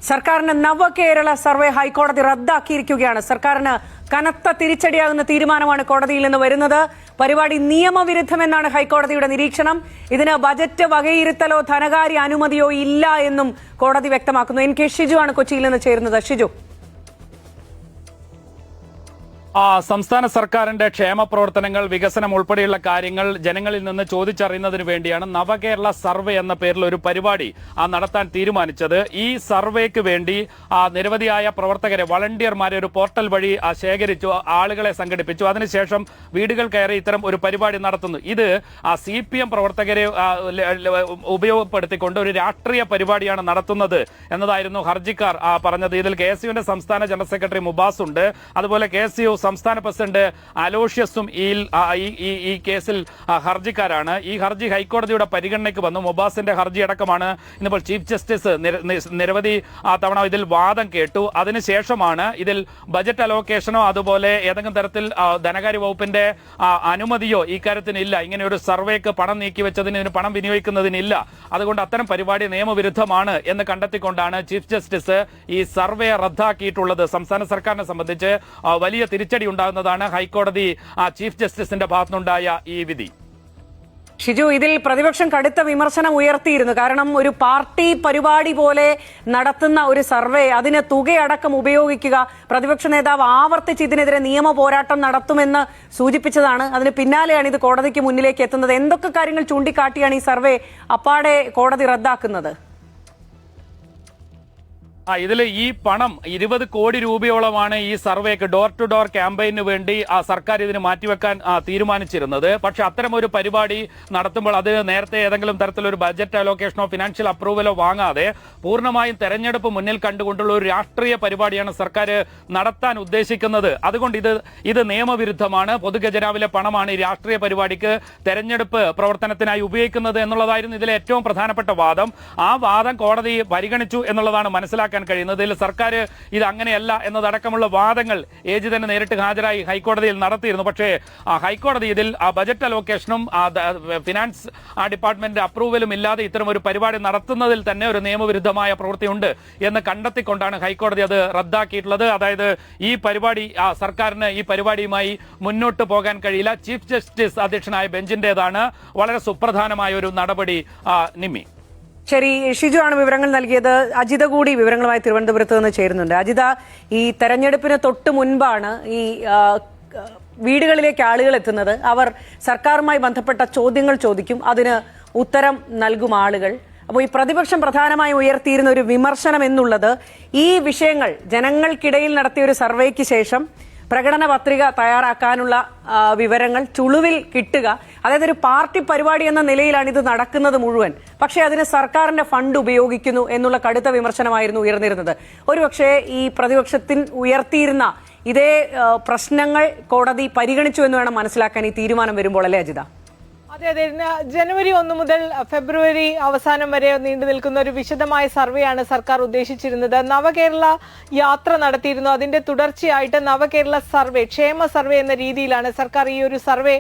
സർക്കാരിന് നവകേരള സർവേ ഹൈക്കോടതി റദ്ദാക്കിയിരിക്കുകയാണ്. സർക്കാരിന് കനത്ത തിരിച്ചടിയാകുന്ന തീരുമാനമാണ് കോടതിയിൽ നിന്ന് വരുന്നത്. പരിപാടി നിയമവിരുദ്ധമെന്നാണ് ഹൈക്കോടതിയുടെ നിരീക്ഷണം. ഇതിന് ബജറ്റ് വകയിരുത്തലോ ധനകാര്യ അനുമതിയോ ഇല്ല എന്നും കോടതി വ്യക്തമാക്കുന്നു. എൻ കെ ഷിജു ആണ് കൊച്ചിയിൽ നിന്ന് ചേരുന്നത്. ഷിജു, സംസ്ഥാന സർക്കാരിന്റെ ക്ഷേമ പ്രവർത്തനങ്ങൾ, വികസനം ഉൾപ്പെടെയുള്ള കാര്യങ്ങൾ ജനങ്ങളിൽ നിന്ന് ചോദിച്ചറിയുന്നതിന് വേണ്ടിയാണ് നവകേരള സർവേ എന്ന പേരിൽ ഒരു പരിപാടി നടത്താൻ തീരുമാനിച്ചത്. ഈ സർവേക്ക് വേണ്ടി നിരവധിയായ പ്രവർത്തകരെ, വളണ്ടിയർമാരെ ഒരു പോർട്ടൽ വഴി ശേഖരിച്ചു, ആളുകളെ സംഘടിപ്പിച്ചു. അതിനുശേഷം വീടുകൾ കയറി ഇത്തരം ഒരു പരിപാടി നടത്തുന്നു. ഇത് CPM പ്രവർത്തകരെ ഉപയോഗപ്പെടുത്തിക്കൊണ്ട് ഒരു രാഷ്ട്രീയ പരിപാടിയാണ് നടത്തുന്നത് എന്നതായിരുന്നു ഹർജിക്കാർ പറഞ്ഞത്. ഇതിൽ KSUവിന്റെ സംസ്ഥാന ജനറൽ സെക്രട്ടറി മുബാസ് ഉണ്ട്, അതുപോലെ KSU സംസ്ഥാന പ്രസിഡന്റ് അലോഷ്യസും ഈ കേസിൽ ഹർജിക്കാരാണ്. ഈ ഹർജി ഹൈക്കോടതിയുടെ പരിഗണനയ്ക്ക് വന്നു. മുബാസിന്റെ ഹർജി അടക്കമാണ് ഇന്നിപ്പോൾ ചീഫ് ജസ്റ്റിസ് നിരവധി തവണ ഇതിൽ വാദം കേട്ടു. അതിനുശേഷമാണ് ഇതിൽ ബജറ്റ് അലോക്കേഷനോ അതുപോലെ ഏതെങ്കിലും തരത്തിൽ ധനകാര്യ വകുപ്പിന്റെ അനുമതിയോ ഇക്കാര്യത്തിനില്ല. ഇങ്ങനെ ഒരു സർവേക്ക് പണം നീക്കിവെച്ചതിന്, ഇതിന് പണം വിനിയോഗിക്കുന്നതിനില്ല. അതുകൊണ്ട് അത്തരം പരിപാടി നിയമവിരുദ്ധമാണ് എന്ന് കണ്ടെത്തിക്കൊണ്ടാണ് ചീഫ് ജസ്റ്റിസ് ഈ സർവേ റദ്ദാക്കിയിട്ടുള്ളത്. സംസ്ഥാന സർക്കാരിനെ സംബന്ധിച്ച് വലിയ തിരിച്ചടി ഉണ്ടാകുന്നതാണ് ഹൈക്കോടതി ചീഫ് ജസ്റ്റിസിന്റെ ഭാഗത്തുനിന്നുണ്ടായ ഈ വിധി. ഷിജു, ഇതിൽ പ്രതിപക്ഷം കടുത്ത വിമർശനം ഉയർത്തിയിരുന്നു. കാരണം ഒരു പാർട്ടി പരിപാടി പോലെ നടത്തുന്ന ഒരു സർവേ, അതിന് തുകയടക്കം ഉപയോഗിക്കുക, പ്രതിപക്ഷ നേതാവ് ആവർത്തിച്ച് ഇതിനെതിരെ നിയമ പോരാട്ടം നടത്തുമെന്ന് സൂചിപ്പിച്ചതാണ്. അതിന് പിന്നാലെയാണ് ഇത് കോടതിക്ക് മുന്നിലേക്ക് എത്തുന്നത്. എന്തൊക്കെ കാര്യങ്ങൾ ചൂണ്ടിക്കാട്ടിയാണ് ഈ സർവേ അപ്പാടെ കോടതി റദ്ദാക്കുന്നത്? ഇതിൽ ഈ പണം 20 കോടി രൂപയോളമാണ് ഈ സർവേക്ക്, ഡോർ ടു ഡോർ ക്യാമ്പയിന് വേണ്ടി സർക്കാർ ഇതിന് മാറ്റിവെക്കാൻ തീരുമാനിച്ചിരുന്നത്. പക്ഷെ അത്തരം ഒരു പരിപാടി നടത്തുമ്പോൾ അത് നേരത്തെ ഏതെങ്കിലും തരത്തിലൊരു ബജറ്റ് അലോക്കേഷനോ ഫിനാൻഷ്യൽ അപ്രൂവലോ വാങ്ങാതെ പൂർണ്ണമായും തെരഞ്ഞെടുപ്പ് മുന്നിൽ കണ്ടുകൊണ്ടുള്ള ഒരു രാഷ്ട്രീയ പരിപാടിയാണ് സർക്കാർ നടത്താൻ ഉദ്ദേശിക്കുന്നത്. അതുകൊണ്ട് ഇത് നിയമവിരുദ്ധമാണ്. പൊതുഖജനാവിലെ പണമാണ് ഈ രാഷ്ട്രീയ പരിപാടിക്ക്, തെരഞ്ഞെടുപ്പ് പ്രവർത്തനത്തിനായി ഉപയോഗിക്കുന്നത് എന്നുള്ളതായിരുന്നു ഇതിലെ ഏറ്റവും പ്രധാനപ്പെട്ട വാദം. ആ വാദം കോടതി പരിഗണിച്ചു എന്നുള്ളതാണ് മനസ്സിലാക്കുന്നത് കഴിയുന്നത്. ഇതിൽ സർക്കാർ ഇത് അങ്ങനെയല്ല എന്നതടക്കമുള്ള വാദങ്ങൾ ഏജ് തന്നെ നേരിട്ട് ഹാജരായി ഹൈക്കോടതിയിൽ നടത്തിയിരുന്നു. പക്ഷേ ഹൈക്കോടതി ഇതിൽ ബജറ്റ് അലോക്കേഷനും ഫിനാൻസ് ഡിപ്പാർട്ട്മെന്റിന്റെ അപ്രൂവലും ഇല്ലാതെ ഇത്തരം ഒരു പരിപാടി നടത്തുന്നതിൽ തന്നെ ഒരു നിയമവിരുദ്ധമായ പ്രവൃത്തിയുണ്ട് എന്ന് കണ്ടെത്തിക്കൊണ്ടാണ് ഹൈക്കോടതി അത് റദ്ദാക്കിയിട്ടുള്ളത്. അതായത് ഈ പരിപാടി, സർക്കാരിന് ഈ പരിപാടിയുമായി മുന്നോട്ട് പോകാൻ കഴിയില്ല. ചീഫ് ജസ്റ്റിസ് അധ്യക്ഷനായ ബെഞ്ചിന്റേതാണ് വളരെ സുപ്രധാനമായ ഒരു നടപടി. നിമ്മി, ശരി, ഷിജു ആണ് വിവരങ്ങൾ നൽകിയത്. അജിത കൂടി വിവരങ്ങളുമായി തിരുവനന്തപുരത്ത് നിന്ന് ചേരുന്നുണ്ട്. അജിത, ഈ തെരഞ്ഞെടുപ്പിന് തൊട്ട് മുൻപാണ് ഈ വീടുകളിലേക്ക് ആളുകൾ എത്തുന്നത്. അവർ സർക്കാരുമായി ബന്ധപ്പെട്ട ചോദ്യങ്ങൾ ചോദിക്കും, അതിന് ഉത്തരം നൽകും ആളുകൾ. അപ്പോൾ ഈ പ്രതിപക്ഷം പ്രധാനമായും ഉയർത്തിയിരുന്ന ഒരു വിമർശനം എന്നുള്ളത്, ഈ വിഷയങ്ങൾ ജനങ്ങൾക്കിടയിൽ നടത്തിയ ഒരു സർവേക്ക് ശേഷം പ്രകടന പത്രിക തയ്യാറാക്കാനുള്ള വിവരങ്ങൾ ചുളുവിൽ കിട്ടുക, അതായത് ഒരു പാർട്ടി പരിപാടി എന്ന നിലയിലാണ് ഇത് നടക്കുന്നത് മുഴുവൻ. പക്ഷേ അതിന് സർക്കാരിന്റെ ഫണ്ട് ഉപയോഗിക്കുന്നു എന്നുള്ള കടുത്ത വിമർശനമായിരുന്നു ഉയർന്നിരുന്നത്. ഒരുപക്ഷെ ഈ പ്രതിപക്ഷത്തിൽ ഉയർത്തിയിരുന്ന ഇതേ പ്രശ്നങ്ങൾ കോടതി പരിഗണിച്ചു എന്ന് വേണം മനസ്സിലാക്കാൻ ഈ തീരുമാനം വരുമ്പോൾ, അല്ലേ അജിത? അതെ അതെ, ജനുവരി 1 മുതൽ ഫെബ്രുവരി അവസാനം വരെ നീണ്ടു നിൽക്കുന്ന ഒരു വിശദമായ സർവേയാണ് സർക്കാർ ഉദ്ദേശിച്ചിരുന്നത്. നവകേരള യാത്ര നടത്തിയിരുന്നു. അതിന്റെ തുടർച്ചയായിട്ട് നവകേരള സർവേ, ക്ഷേമ സർവേ എന്ന രീതിയിലാണ് സർക്കാർ ഈ ഒരു സർവേ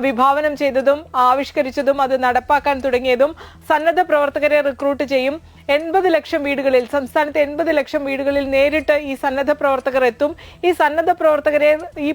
വിഭാവനം ചെയ്തതും ആവിഷ്കരിച്ചതും അത് നടപ്പാക്കാൻ തുടങ്ങിയതും. സന്നദ്ധ പ്രവർത്തകരെ റിക്രൂട്ട് ചെയ്യും. 80 ലക്ഷം വീടുകളിൽ, സംസ്ഥാനത്തെ 80 ലക്ഷം വീടുകളിൽ നേരിട്ട് ഈ സന്നദ്ധ പ്രവർത്തകർ എത്തും. ഈ സന്നദ്ധ പ്രവർത്തകരെ ഈ